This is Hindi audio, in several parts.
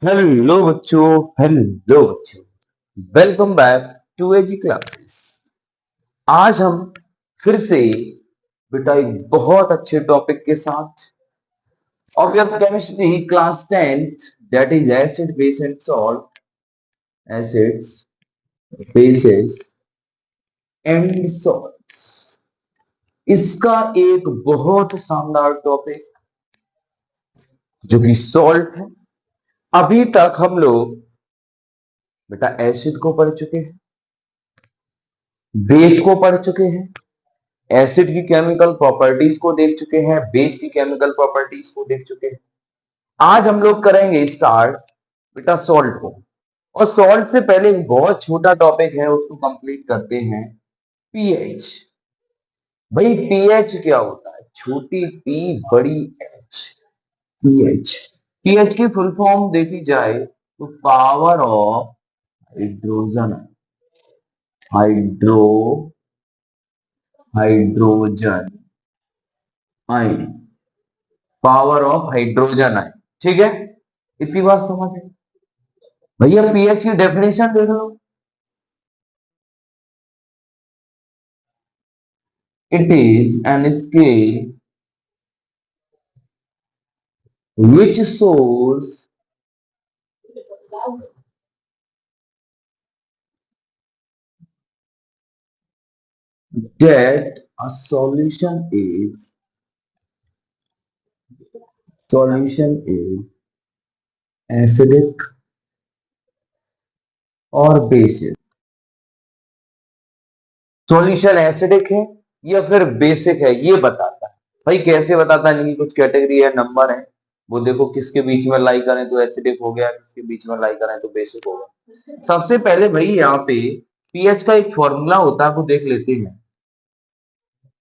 हेलो बच्चों। हेलो बच्चों, welcome back to AG classes. आज हम फिर से बेटा एक बहुत अच्छे टॉपिक के साथ of your chemistry class 10th, that is acid base and salt, acids bases and salts. इसका एक बहुत शानदार टॉपिक जो कि सॉल्ट है। अभी तक हम लोग बेटा एसिड को पढ़ चुके हैं, बेस को पढ़ चुके हैं, एसिड की केमिकल प्रॉपर्टीज को देख चुके हैं, बेस की केमिकल प्रॉपर्टीज को देख चुके हैं। आज हम लोग करेंगे स्टार्ट बेटा सॉल्ट को। और सॉल्ट से पहले एक बहुत छोटा टॉपिक है, उसको कंप्लीट करते हैं। पीएच। भाई पीएच क्या होता है? छोटी पी बड़ी एच। पीएच, पीएच की फुल फॉर्म देखी जाए तो power of hydrogen, hydro hydrogen ion, power of hydrogen ion. ठीक है, इतनी बात समझ है। भैया पीएच की डेफिनेशन देख लो। It is an scale which shows that a solution is acidic और बेसिक। सॉल्यूशन एसिडिक है या फिर बेसिक है, ये बताता है। भाई कैसे बताता है? इनकी कुछ कैटेगरी है, नंबर है। वो देखो किसके बीच में लाई करें तो एसिडिक हो गया, किसके बीच में लाई करें तो बेसिक हो गया। सबसे पहले भाई यहाँ पे पीएच का एक फॉर्मूला होता है, वो देख लेते हैं।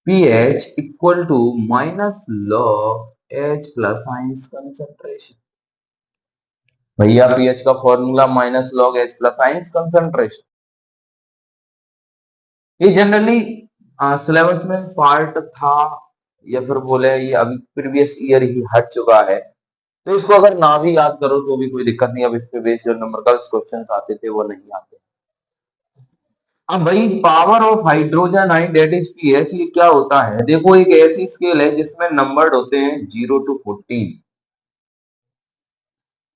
pH equal to minus log H plus ions concentration. भैया pH का formula minus log H plus ions concentration. ये जनरली सिलेबस में पार्ट था, या फिर बोले ये अभी प्रीवियस ईयर ही हट चुका है। तो इसको अगर ना भी याद करो तो भी कोई दिक्कत नहीं। अब इस पे बेस्ड जो नंबर का क्वेश्चन आते थे वो नहीं आते। अब भाई power of hydrogen ion that is pH, ये क्या होता है? देखो एक ऐसी स्केल है जिसमें नंबर्ड होते हैं 0 to 14।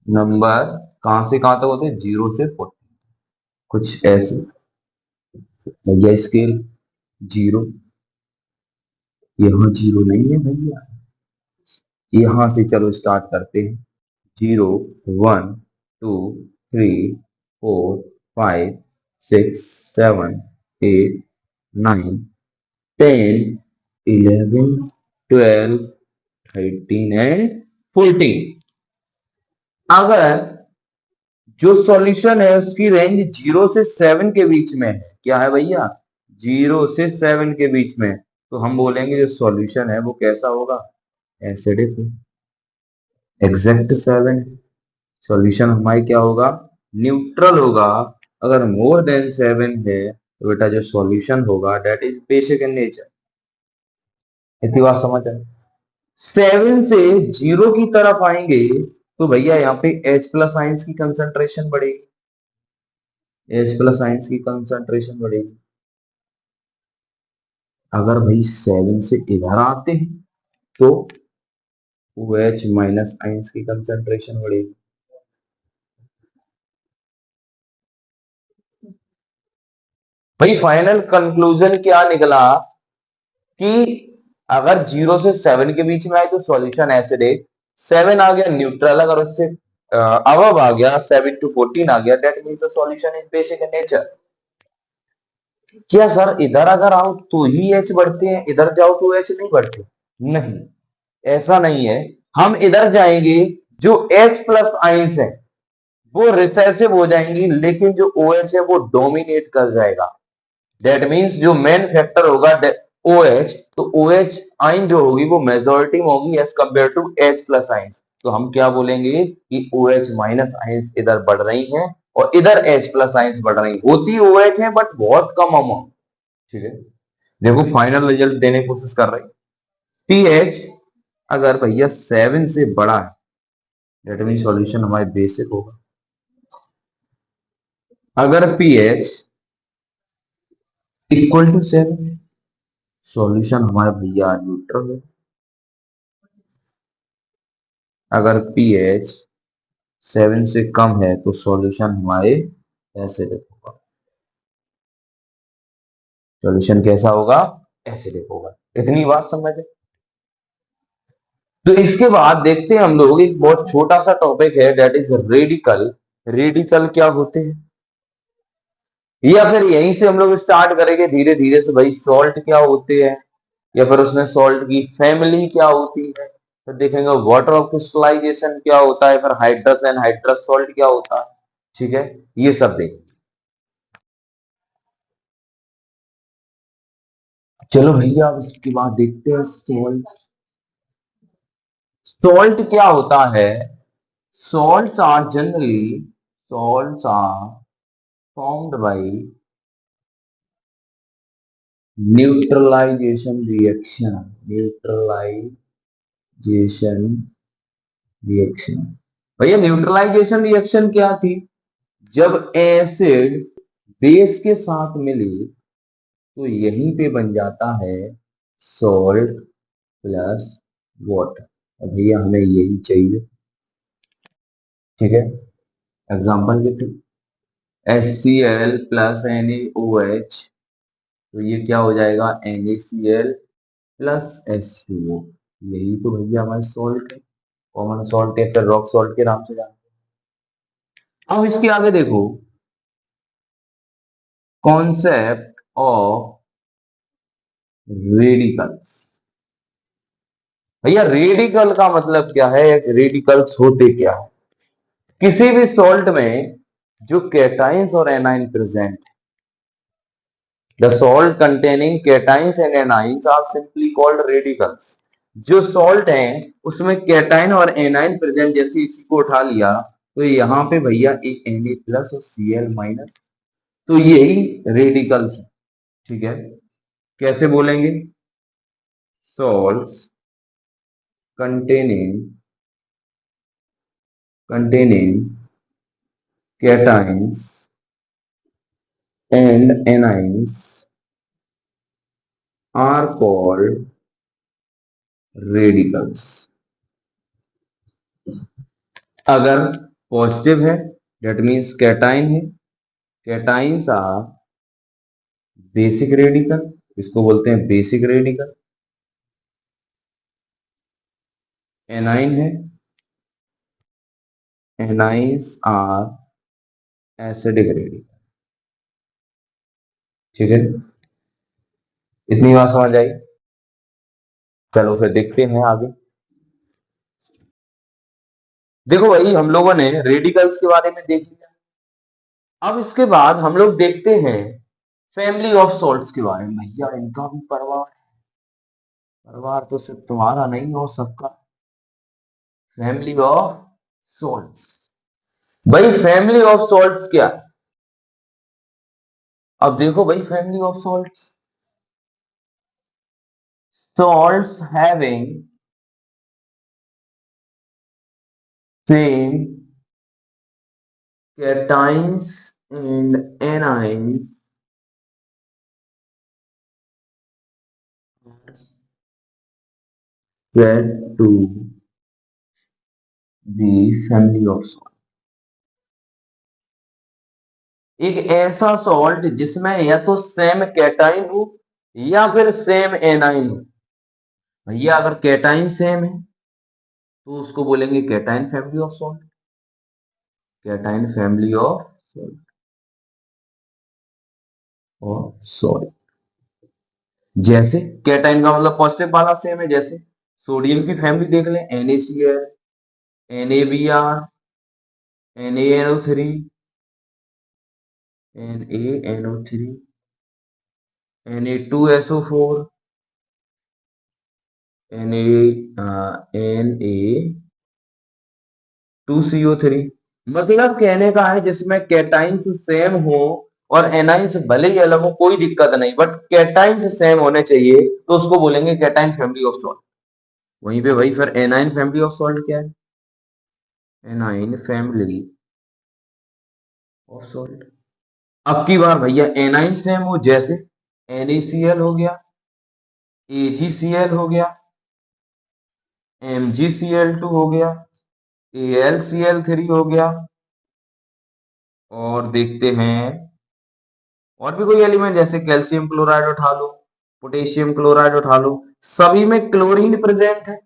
नंबर कहां से कहां तक होते हैं? 0 से 14। कुछ ऐसे भैया स्केल 0, यहाँ 0 नहीं है भैया। यहां से चलो स्टार्ट करते हैं। 0 1 2 3 4 5 6 7 8 9 10 11 12 13 एंड 14। अगर जो सॉल्यूशन है उसकी रेंज 0 से 7 के बीच में है, क्या है भैया? 0 से 7 के बीच में, तो हम बोलेंगे जो सॉल्यूशन है वो कैसा होगा? एसिडिक। एग्जैक्ट 7 सॉल्यूशन हमारी क्या होगा? न्यूट्रल होगा। अगर मोर देन 7 है तो बेटा जो सॉल्यूशन होगा that is basic in nature. इतनी बात समझ आए? 7 से 0 की तरफ आएंगे तो भैया यहाँ पे H प्लस आइंस की कंसंट्रेशन बढ़ेगी। H प्लस आइंस की कंसंट्रेशन बढ़ेगी। अगर भाई 7 से इधर आते हैं तो OH माइनस आइंस की कंसंट्रेशन बढ़ेगी। भाई फाइनल कंक्लूजन क्या निकला कि अगर 0 से 7 के बीच में आए तो सॉल्यूशन एसिडिक, 7 आ गया न्यूट्रल, अगर उससे अबव आ गया 7 to 14 आ गया that means the solution is basic in nature. क्या सर इधर अगर आओ तो ही एच बढ़ते हैं, इधर जाओ तो एच नहीं बढ़ते? नहीं, ऐसा नहीं है। हम इधर जाएंगे, जो H प्लस आइंस है वो रिसेसिव हो जाएंगी, लेकिन जो OH है वो डोमिनेट कर जाएगा। दैट मींस जो मेन फैक्टर होगा OH, तो OH आइन जो होगी वो मेजोरिटी में होगी as compare to H plus ions. तो हम क्या बोलेंगे कि OH माइनस आइंस इधर बढ़ रही हैं और इधर H प्लस आइंस बढ़ रही होती OH है बट बहुत कम अमाउंट। ठीक है, देखो फाइनल रिजल्ट देने की कोशिश कर रही। पीएच अगर भैया 7 से बड़ा है दैट मीन सॉल्यूशन हमारे बेसिक होगा। अगर पीएच इक्वल टू 7 है, सॉल्यूशन हमारा भैया न्यूट्रल है। अगर पीएच 7 से कम है तो सॉल्यूशन हमारे एसिडिक होगा। सॉल्यूशन कैसा होगा? एसिडिक होगा। कितनी बात समझ है? तो इसके बाद देखते हैं हम लोग, एक बहुत छोटा सा टॉपिक है, दैट इज रेडिकल। रेडिकल क्या होते हैं, या फिर यहीं से हम लोग स्टार्ट करेंगे धीरे धीरे से, भाई सॉल्ट क्या होते हैं, या फिर उसमें सॉल्ट की फैमिली क्या होती है, फिर देखेंगे वाटर ऑफ क्रिस्टलाइजेशन क्या होता है, फिर हाइड्रस एंड हाइड्रस सॉल्ट क्या होता है। ठीक है, ये सब देखें। चलो भैया, अब इसके बाद देखते हैं सॉल्ट। सॉल्ट क्या होता है? Salts are generally, salts are formed by neutralization reaction. Neutralization reaction. भैया न्यूट्रलाइजेशन रिएक्शन क्या थी? जब एसिड बेस के साथ मिले तो यहीं पे बन जाता है सॉल्ट प्लस वाटर। अब भैया हमें यही चाहिए। ठीक है, एग्जांपल के थ्रू, HCl प्लस NaOH, तो ये क्या हो जाएगा? NaCl plus H2O। यही तो भैया हमारे सॉल्ट है, कॉमन सॉल्ट है, फिर रॉक सॉल्ट के नाम से जानते हैं। अब इसके आगे देखो, कॉन्सेप्ट ऑफ रेडिकल्स। भैया रेडिकल का मतलब क्या है, रेडिकल्स होते क्या है? किसी भी सॉल्ट में जो कैटाइंस और anion present, the salt containing cations and anions are simply called radicals. जो सॉल्ट है उसमें कैटाइन और एनाइन प्रेजेंट, जैसे इसी को उठा लिया तो यहाँ पे भैया एक Na प्लस और Cl माइनस, तो यही रेडिकल्स है। ठीक है, कैसे बोलेंगे? Salts containing cations and anions are called radicals। अगर पॉजिटिव है दैट मीन्स कैटाइन है, कैटाइंस आर बेसिक रेडिकल, इसको बोलते हैं बेसिक रेडिकल। एनाइन है, एनाइंस आर एसिडिक रेडिकल। ठीक है, इतनी बात समझ आई। चलो फिर देखते हैं आगे। देखो भाई, हम लोगों ने रेडिकल्स के बारे में देख लिया। अब इसके बाद हम लोग देखते हैं फैमिली ऑफ सॉल्ट्स के बारे में। भैया इनका भी परिवार, परिवार तो सिर्फ तुम्हारा नहीं हो सबका। Family of salts. भाई फैमिली ऑफ सॉल्ट्स क्या है? अब देखो भाई, family of salts, salts having same cations and anions are said to be family of salt। एक ऐसा सॉल्ट जिसमें या तो सेम कैटाइन हो या फिर सेम एनाइन हो। भैया अगर कैटाइन सेम है तो उसको बोलेंगे cation family of salt. Cation family of salt और सॉल्ट। जैसे कैटाइन का मतलब पॉजिटिव वाला सेम है, जैसे सोडियम की फैमिली देख लें, NaCl, NaBr, NaNO3, NaNO3, Na2SO4, Na2CO3। मतलब कहने का है जिसमें कैटाइंस सेम हो और एनाइंस भले ही अलग हो, कोई दिक्कत नहीं, बट कैटाइंस सेम होने चाहिए, तो उसको बोलेंगे कैटाइन फैमिली ऑफ सॉल्ट। वहीं पे भाई फिर एनाइन फैमिली ऑफ सॉल्ट क्या है? A9 family of salt. अब की बार भैया एनाइन सेम हो, जैसे NaCl हो गया, AgCl हो गया, MgCl2 हो गया, AlCl3 हो गया, और देखते हैं और भी कोई एलिमेंट, जैसे कैल्शियम क्लोराइड उठा लो, पोटेशियम क्लोराइड उठा लो, सभी में क्लोरीन प्रेजेंट है।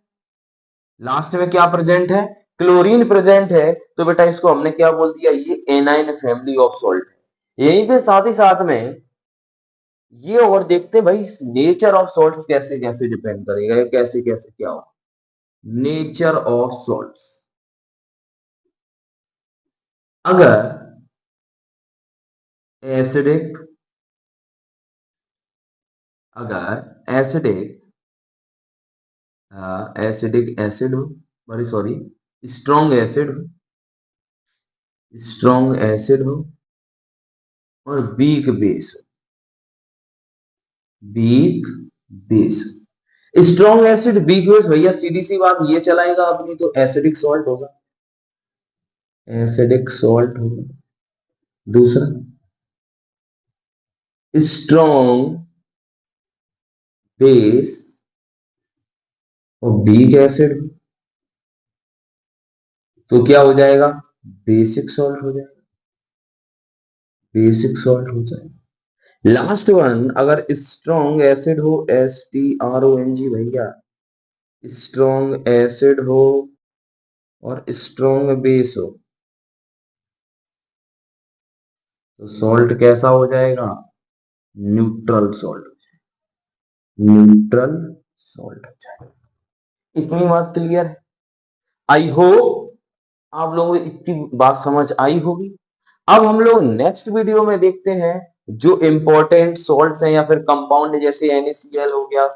लास्ट में क्या प्रेजेंट है? क्लोरीन प्रेजेंट है। तो बेटा इसको हमने क्या बोल दिया? ये एनाइन फैमिली ऑफ सॉल्ट है। यहीं पे साथ ही साथ में ये और देखते हैं भाई नेचर ऑफ सॉल्ट्स कैसे कैसे डिपेंड करेगा, ये कैसे कैसे क्या हो। नेचर ऑफ सॉल्ट्स, अगर एसिडिक, अगर एसिडिक एसिडिक एसिड हो, सॉरी सॉरी, स्ट्रॉन्ग एसिड हो, स्ट्रॉन्ग एसिड हो और वीक बेस हो, weak base. Strong acid weak base, भैया सीधी सी बात ये चलाएगा अपनी, तो एसिडिक सॉल्ट होगा, एसिडिक सॉल्ट होगा। दूसरा स्ट्रॉन्ग बेस और वीक एसिड, तो क्या हो जाएगा? बेसिक सॉल्ट हो जाएगा, बेसिक सॉल्ट हो जाएगा। लास्ट वन, अगर स्ट्रॉन्ग एसिड हो, STRONG भैया, स्ट्रॉन्ग एसिड हो और स्ट्रॉन्ग बेस हो, तो सॉल्ट कैसा हो जाएगा? न्यूट्रल सॉल्ट, न्यूट्रल सॉल्ट हो जाएगा। इतनी बात क्लियर है? आई होप आप लोगों को इतनी बात समझ आई होगी। अब हम लोग नेक्स्ट वीडियो में देखते हैं जो इंपॉर्टेंट सॉल्ट्स हैं या फिर कंपाउंड, जैसे NaCl हो गया,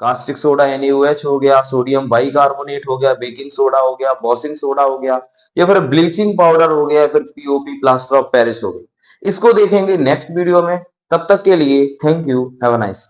कास्टिक सोडा NaOH हो गया, सोडियम बाइकार्बोनेट हो गया, बेकिंग सोडा हो गया, बॉसिंग सोडा हो गया, या फिर ब्लीचिंग पाउडर हो गया, या फिर POP प्लास्टर ऑफ पेरिस हो गया। इसको देखेंगे नेक्स्ट वीडियो में। तब तक के लिए thank you, have a nice.